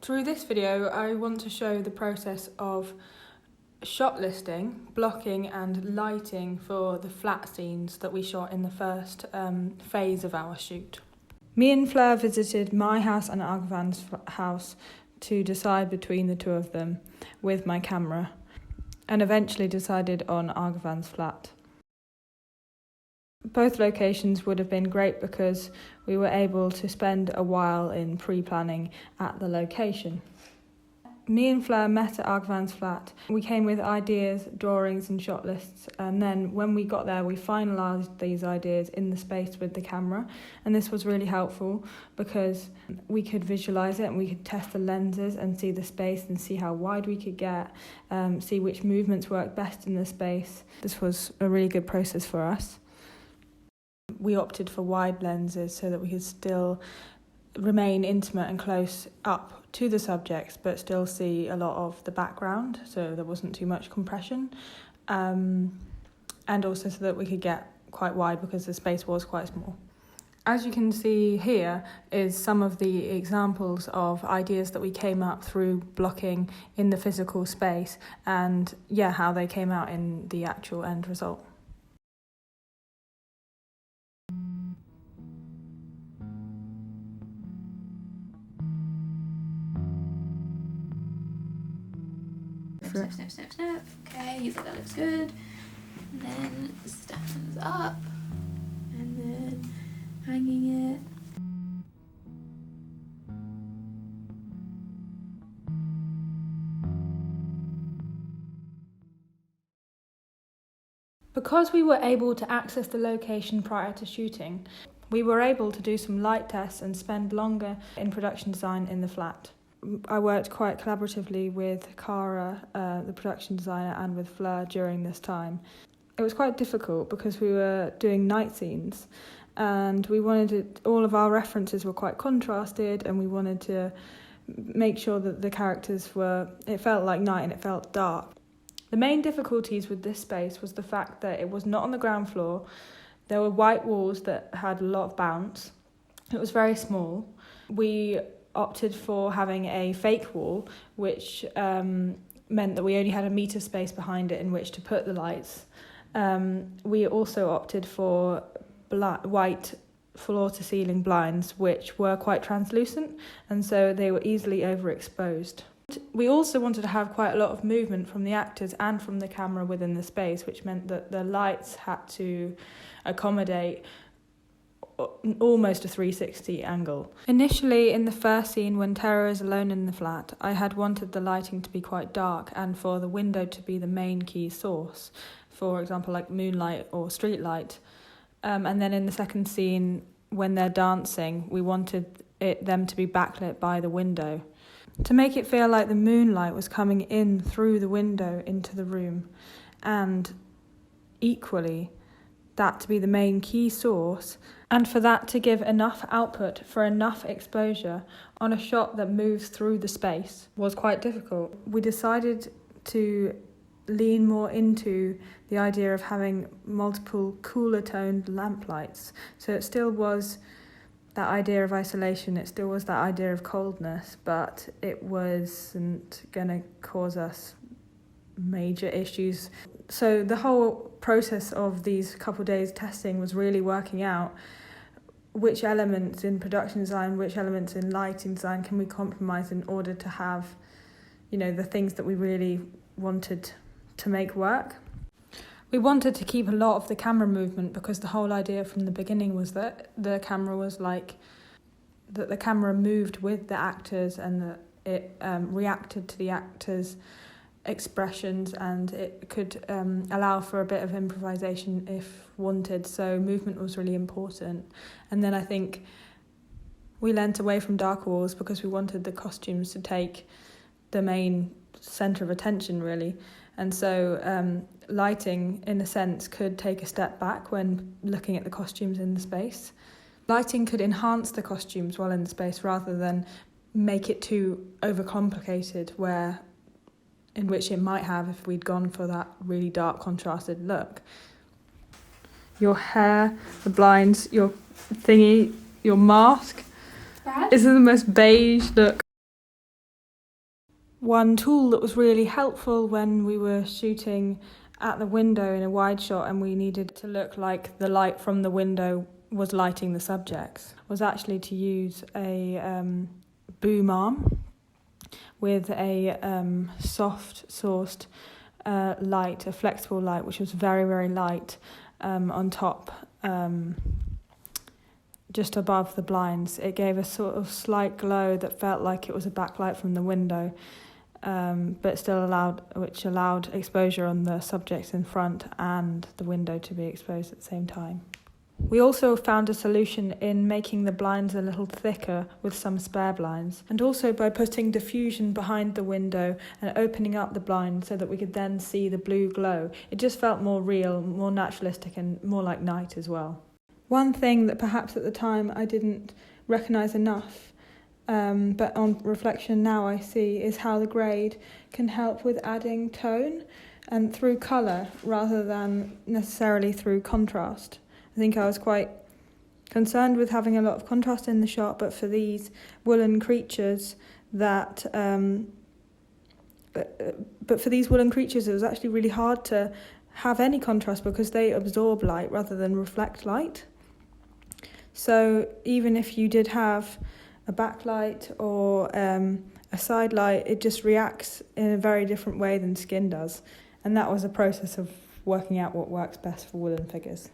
Through this video, I want to show the process of shot listing, blocking and lighting for the flat scenes that we shot in the first phase of our shoot. Me and Fleur visited my house and Argvan's house to decide between the two of them with my camera, and eventually decided on Argvan's flat. Both locations would have been great because we were able to spend a while in pre-planning at the location. Me and Fleur met at Argvan's flat. We came with ideas, drawings and shot lists, and then when we got there we finalised these ideas in the space with the camera, and this was really helpful because we could visualise it and we could test the lenses and see the space and see how wide we could get, see which movements worked best in the space. This was a really good process for us. We opted for wide lenses so that we could still remain intimate and close up to the subjects but still see a lot of the background, so there wasn't too much compression, and also so that we could get quite wide because the space was quite small. As you can see here is some of the examples of ideas that we came up through blocking in the physical space, and how they came out in the actual end result. Snip. Okay, you think that looks good. And then stands up. And then hanging it. Because we were able to access the location prior to shooting, we were able to do some light tests and spend longer in production design in the flat. I worked quite collaboratively with Cara, the production designer, and with Fleur during this time. It was quite difficult because we were doing night scenes and we wanted all of our references were quite contrasted, and we wanted to make sure that the characters it felt like night and it felt dark. The main difficulties with this space was the fact that it was not on the ground floor. There were white walls that had a lot of bounce. It was very small. We opted for having a fake wall, which meant that we only had a metre space behind it in which to put the lights. We also opted for white floor-to-ceiling blinds, which were quite translucent, and so they were easily overexposed. We also wanted to have quite a lot of movement from the actors and from the camera within the space, which meant that the lights had to accommodate almost a 360 angle. Initially, in the first scene when Tero is alone in the flat, I had wanted the lighting to be quite dark and for the window to be the main key source, for example like moonlight or street light. And then in the second scene when they're dancing, we wanted them to be backlit by the window, to make it feel like the moonlight was coming in through the window into the room, and equally that to be the main key source, and for that to give enough output for enough exposure on a shot that moves through the space was quite difficult. We decided to lean more into the idea of having multiple cooler toned lamp lights, so it still was that idea of isolation, it still was that idea of coldness, but it wasn't going to cause us major issues. So the whole process of these couple days testing was really working out which elements in production design, which elements in lighting design can we compromise in order to have, the things that we really wanted to make work. We wanted to keep a lot of the camera movement because the whole idea from the beginning was that the camera moved with the actors and that it reacted to the actors' expressions, and it could allow for a bit of improvisation if wanted, so movement was really important. And then I think we leant away from dark walls because we wanted the costumes to take the main centre of attention really, and so lighting in a sense could take a step back when looking at the costumes in the space. Lighting could enhance the costumes while in the space rather than make it too overcomplicated, in which it might have if we'd gone for that really dark contrasted look. Your hair, the blinds, your thingy, your mask. Is it the most beige look One tool that was really helpful when we were shooting at the window in a wide shot and we needed to look like the light from the window was lighting the subjects was actually to use a boom arm with a soft sourced light, a flexible light, which was very, very light on top, just above the blinds. It gave a sort of slight glow that felt like it was a backlight from the window, but still allowed exposure on the subjects in front and the window to be exposed at the same time. We also found a solution in making the blinds a little thicker with some spare blinds, and also by putting diffusion behind the window and opening up the blind so that we could then see the blue glow. It just felt more real, more naturalistic, and more like night as well. One thing that perhaps at the time I didn't recognise enough, but on reflection now I see, is how the grade can help with adding tone and through colour rather than necessarily through contrast. I think I was quite concerned with having a lot of contrast in the shot, but for these woolen creatures it was actually really hard to have any contrast because they absorb light rather than reflect light. So even if you did have a backlight or a side light, it just reacts in a very different way than skin does. And that was a process of working out what works best for woolen figures.